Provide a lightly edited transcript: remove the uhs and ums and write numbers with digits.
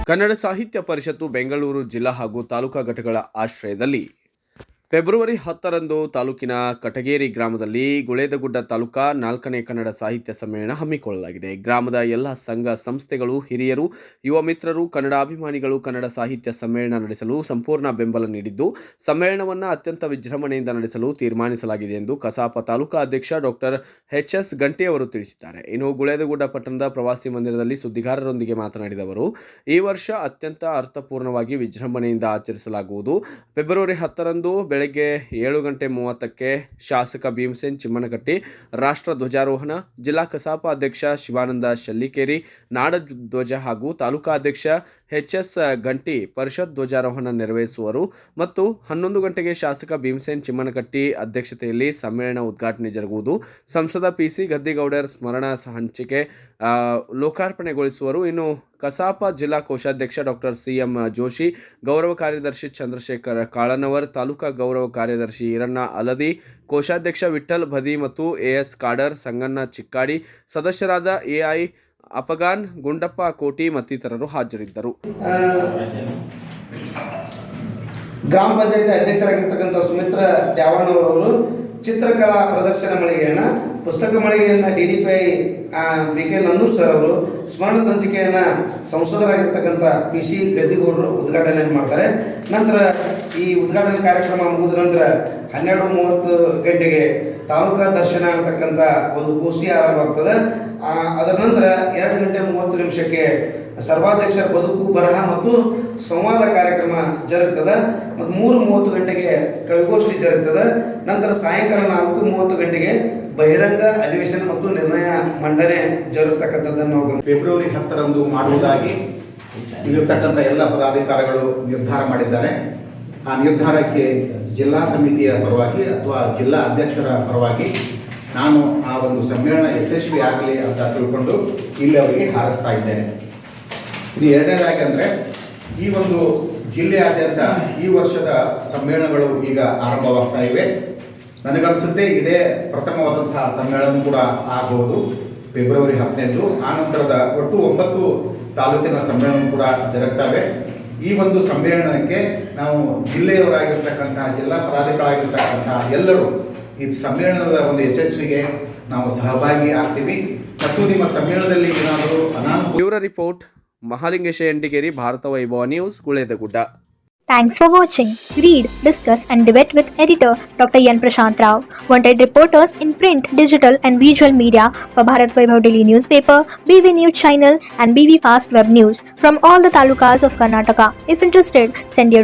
ಕನ್ನಡ ಸಾಹಿತ್ಯ ಪರಿಷತ್ತು ಬೆಂಗಳೂರು ಜಿಲ್ಲಾ ಹಾಗೂ ತಾಲೂಕಾ ಘಟಕಗಳ ಆಶ್ರಯದಲ್ಲಿ ಫೆಬ್ರವರಿ 10ರಂದು ತಾಲೂಕಿನ ಕಟಗೇರಿ ಗ್ರಾಮದಲ್ಲಿ ಗುಳೇದಗುಡ್ಡ ತಾಲೂಕಾ 4ನೇ ಕನ್ನಡ ಸಾಹಿತ್ಯ ಸಮ್ಮೇಳನ ಹಮ್ಮಿಕೊಳ್ಳಲಾಗಿದೆ. ಗ್ರಾಮದ ಎಲ್ಲ ಸಂಘ ಸಂಸ್ಥೆಗಳು, ಹಿರಿಯರು, ಯುವ ಮಿತ್ರರು, ಕನ್ನಡ ಅಭಿಮಾನಿಗಳು ಕನ್ನಡ ಸಾಹಿತ್ಯ ಸಮ್ಮೇಳನ ನಡೆಸಲು ಸಂಪೂರ್ಣ ಬೆಂಬಲ ನೀಡಿದ್ದು, ಸಮ್ಮೇಳನವನ್ನು ಅತ್ಯಂತ ವಿಜೃಂಭಣೆಯಿಂದ ನಡೆಸಲು ತೀರ್ಮಾನಿಸಲಾಗಿದೆ ಎಂದು ಕಸಾಪ ತಾಲೂಕಾ ಅಧ್ಯಕ್ಷ ಡಾಕ್ಟರ್ ಎಚ್.ಎಸ್. ಗಂಟಿ ಅವರು ತಿಳಿಸಿದ್ದಾರೆ. ಇನ್ನು ಗುಳೇದಗುಡ್ಡ ಪಟ್ಟಣದ ಪ್ರವಾಸಿ ಮಂದಿರದಲ್ಲಿ ಸುದ್ದಿಗಾರರೊಂದಿಗೆ ಮಾತನಾಡಿದ ಅವರು, ಈ ವರ್ಷ ಅತ್ಯಂತ ಅರ್ಥಪೂರ್ಣವಾಗಿ ವಿಜೃಂಭಣೆಯಿಂದ ಆಚರಿಸಲಾಗುವುದು. ಫೆಬ್ರವರಿ 10ರಂದು ಬೆಳಗ್ಗೆ 7:30ಕ್ಕೆ ಶಾಸಕ ಭೀಮಸೇನ್ ಚಿಮ್ಮನಕಟ್ಟಿ ರಾಷ್ಟ್ರ ಧ್ವಜಾರೋಹಣ, ಜಿಲ್ಲಾ ಕಸಾಪ ಅಧ್ಯಕ್ಷ ಶಿವಾನಂದ ಶೆಲ್ಲಿಕೇರಿ ನಾಡಧ್ವಜ ಹಾಗೂ ತಾಲೂಕಾ ಅಧ್ಯಕ್ಷ ಎಚ್.ಎಸ್. ಗಂಟಿ ಪರಿಷತ್ ಧ್ವಜಾರೋಹಣ ನೆರವೇರಿಸುವರು ಮತ್ತು 11 ಗಂಟೆಗೆ ಶಾಸಕ ಭೀಮಸೇನ್ ಚಿಮ್ಮನಕಟ್ಟಿ ಅಧ್ಯಕ್ಷತೆಯಲ್ಲಿ ಸಮ್ಮೇಳನ ಉದ್ಘಾಟನೆ ಜರುಗುವುದು. ಸಂಸದ ಪಿಸಿ ಗದ್ದಿಗೌಡರ್ ಸ್ಮರಣ ಹಂಚಿಕೆ ಲೋಕಾರ್ಪಣೆಗೊಳಿಸುವರು. ಇನ್ನು ಕಸಾಪ ಜಿಲ್ಲಾ ಕೋಶಾಧ್ಯಕ್ಷ ಡಾಕ್ಟರ್ ಸಿ.ಎಂ. ಜೋಶಿ, ಗೌರವ ಕಾರ್ಯದರ್ಶಿ ಚಂದ್ರಶೇಖರ್ ಕಾಳನವರ್, ತಾಲೂಕಾ ಗೌರವ ಕಾರ್ಯದರ್ಶಿ ಈರಣ್ಣ ಅಲದಿ, ಕೋಶಾಧ್ಯಕ್ಷ ವಿಠ್ಠಲ್ ಬದಿ ಮತ್ತು ಎಎಸ್ ಕಾಡರ್, ಸಂಗಣ್ಣ ಚಿಕ್ಕಾಡಿ, ಸದಸ್ಯರಾದ ಎಐ ಅಪಗಾನ್, ಗುಂಡಪ್ಪ ಕೋಟಿ ಮತ್ತಿತರರು ಹಾಜರಿದ್ದರು. ಗ್ರಾಮ ಪಂಚಾಯತ್ ಅಧ್ಯಕ್ಷರಾಗಿರ್ತಕ್ಕಂಥ ಸುಮಿತ್ರ ದ್ಯಾವಣ್ಣವರು ಚಿತ್ರಕಲಾ ಪ್ರದರ್ಶನ ಮಳಿಗೆಯನ್ನು, ಪುಸ್ತಕ ಮಳಿಗೆಯನ್ನು DDPI BK ನಂದೂರ್ ಸರ್ ಅವರು, ಸ್ಮರಣ ಸಂಚಿಕೆಯನ್ನು ಸಂಸದರಾಗಿರ್ತಕ್ಕಂಥ PC ಗದ್ದಿಗೌಡರು ಉದ್ಘಾಟನೆ ಮಾಡ್ತಾರೆ. ನಂತರ ಈ ಉದ್ಘಾಟನೆ ಕಾರ್ಯಕ್ರಮ ಮುಗಿದ ನಂತರ 12:30 ಗಂಟೆಗೆ ತಾಲೂಕಾ ದರ್ಶನ ಅಂತಕ್ಕಂಥ ಒಂದು ಗೋಷ್ಠಿ ಆರಂಭ ಆಗ್ತದೆ. ಅದರ ನಂತರ 2:30 ಸರ್ವಾಧ್ಯಕ್ಷರ ಬದುಕು, ಬರಹ ಮತ್ತು ಸಂವಾದ ಕಾರ್ಯಕ್ರಮ ಜರುಗುತ್ತದೆ. ಮತ್ತು 3:30 ಗಂಟೆಗೆ ಕವಿಗೋಷ್ಠಿ ಜರುಗುತ್ತದೆ. ನಂತರ ಸಾಯಂಕಾಲ 4:30 ಗಂಟೆಗೆ ಬಹಿರಂಗ ಅಧಿವೇಶನ ಮತ್ತು ನಿರ್ಣಯ ಮಂಡನೆ ಜರುಗತಕ್ಕಂಥದ್ದನ್ನು ಫೆಬ್ರವರಿ 10ರಂದು ಮಾಡುವುದಾಗಿ ಇಲ್ಲಿರ್ತಕ್ಕಂಥ ಎಲ್ಲ ಪದಾಧಿಕಾರಿಗಳು ನಿರ್ಧಾರ ಮಾಡಿದ್ದಾರೆ. ಆ ನಿರ್ಧಾರಕ್ಕೆ ಜಿಲ್ಲಾ ಸಮಿತಿಯ ಪರವಾಗಿ ಅಥವಾ ಜಿಲ್ಲಾ ಅಧ್ಯಕ್ಷರ ಪರವಾಗಿ ನಾನು ಆ ಒಂದು ಸಮ್ಮೇಳನ ಯಶಸ್ವಿ ಆಗಲಿ ಅಂತ ತಿಳ್ಕೊಂಡು ಇಲ್ಲಿ ಅವರಿಗೆ ಹಾರೈಸ್ತಾ ಇದ್ದೇನೆ. ಇದು ಎರಡನೇದಾಗಿ ಅಂದರೆ, ಈ ಒಂದು ಜಿಲ್ಲೆಯಾದ್ಯಂತ ಈ ವರ್ಷದ ಸಮ್ಮೇಳನಗಳು ಈಗ ಆರಂಭವಾಗ್ತಾ ಇವೆ. ನನಗನ್ಸುತ್ತೆ ಇದೇ ಪ್ರಥಮವಾದಂತಹ ಸಮ್ಮೇಳನ ಕೂಡ ಆಗಬಹುದು ಫೆಬ್ರವರಿ 15. ಆ ನಂತರದ ಒಟ್ಟು 9 ತಾಲೂಕಿನ ಸಮ್ಮೇಳನ ಕೂಡ ಜರುಗ್ತವೆ. ಈ ಒಂದು ಸಮ್ಮೇಳನಕ್ಕೆ ನಾವು ಜಿಲ್ಲೆಯವರಾಗಿರ್ತಕ್ಕಂತಹ, ಜಿಲ್ಲಾ ಪದಾಧಿಕಾರಿಗಳಾಗಿರ್ತಕ್ಕಂತಹ ಎಲ್ಲರೂ ಈ ಸಮ್ಮೇಳನದ ಒಂದು ಯಶಸ್ವಿಗೆ ನಾವು ಸಹಭಾಗಿ ಆಗ್ತೀವಿ. ಮತ್ತು ನಿಮ್ಮ ಸಮ್ಮೇಳನದಲ್ಲಿ ಏನಾದರೂ ಬ್ಯೂರೋ ರಿಪೋರ್ಟ್, ಮಹಾಲಿಂಗೇಶ ಎಂಡಿಗೇರಿ, ಭಾರತ ವೈಭವ news, Guledagudda. Thanks for watching. Read, discuss and debate with editor Dr. Yan Prashant Rao. Wanted reporters in print, digital and visual media for Bharat Vaibhav Daily Newspaper, BV News Channel and BV Fast Web News from all the talukas of Karnataka. If interested, send your